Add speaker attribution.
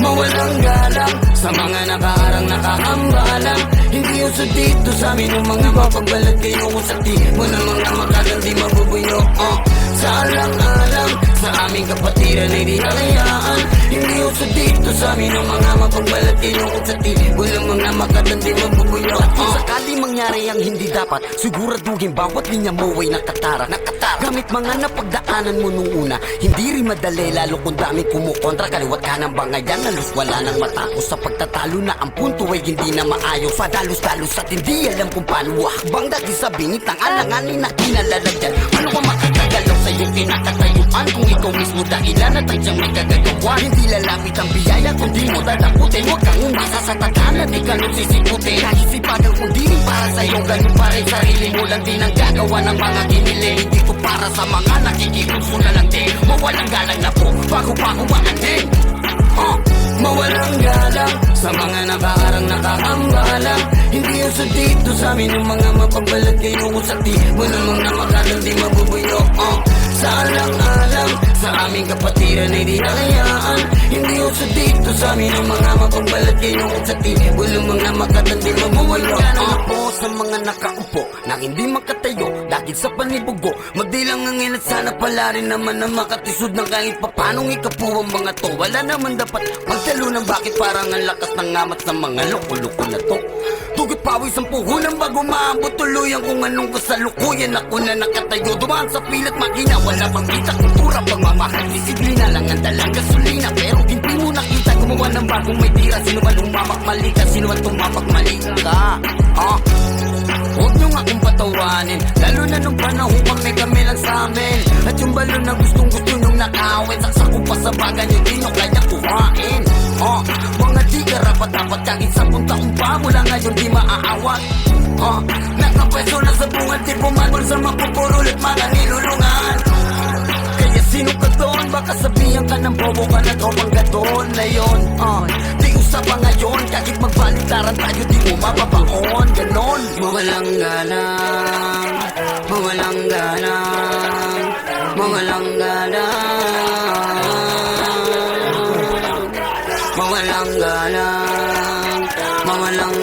Speaker 1: Mawalang galang sa mga nakaharang nakakambalang. Hindi uso dito sa amin ng mga mapagbalat kayo kung sa di mo na mga makalang di mabubuyo. Sa alang-alang sa aming kapatiran ay di nakayaan. Hindi uso dito sa amin ng mga mapagbalat kayo kung sa di mo na mga makalang di mabubuyo. Kung sakali mangyari ang hindi dapat, siguraduhin bawat linya mo ay nakatara. Gamit mga napagdaanan mo nung una, hindi rin madali lalo kung daming kumukontra. Kaliwat ka ng bangayan, halos wala nang matapos sa pagtatalo na ang punto ay hindi na maayos. Padalos-dalos at hindi alam kung paano hakbang dati sa bingit ng alanganin na kinalalagyan. Ano ba makakagalaw sa iyong kinakatayuan kung ikaw mismo dahilan at ang siyang may kagagawa? Hindi lalapit ang biyaya kung di mo dadaputin. Huwag kang umasa sa tadhana, di ka nung sisiputin. Kahit sipagan kung di rin para sa'yo, ganun pa rin sarili mo lang din ang gagawa ng mga giniling. Hindi to para sa mga nakikipuso na lang din. Mawalang galang na po, bago pa kumaandin. Mawalang galang sa mga nakaharang nakakambalang. Hindi uso dito sa amin ng mga mapagbalat kayo kung sa di mo namang namakalang di mabubuyo. Sa alang-alang sa aming kapatiran ay di nakayaan. Hindi uso dito sa amin ng mga mapagbalat kayo kung sa di mo namang namakalang di mabubuyo. Po sa mga nakaupo na hindi makatayo dahil sa panibugo, magdilang ang at sana pala rin naman na makatisod ng kahit papanong ikapo ang mga to. Wala naman dapat magtalunan, bakit parang ang lakas ng amat sa mga loko-loko na to. Tugot pawis ang puhunan bago maabot tuluyan kung anong kasalukuyan. Ako na nakatayo, dumaan sa pilat makina, wala pang kita, kultura, pagmamahal, disiplina lang ang dalang gasolina. Pero hindi mo nakita gumawa ng bagong may tira. Sino ba lumamakmali ka? Sino ba tumapakmali ka? Huwag nyo nga akong patawanin, lalo na nung panahon kami lang sa amin. At yung balon na gustong-gusto nyong nakawin, saksak ko pa sa baga nyo, di nyo kaya kuhain. Mga di karapat-dapat kahit 10 taong pa, mula ngayon di maaawat. Nakapwesto na sa bungan, di pumanol sa mapupurol at mga nilulungan. Kaya sino ka doon? Baka sabihan ka ng bobo ka na tropang gadon na yun. Di usapan ngayon, kahit magbaliktaran tayo, di mo mababaon. Ganon. Mawalang galang, mawalang galang, mawalang galang, mawalang galang, mawalang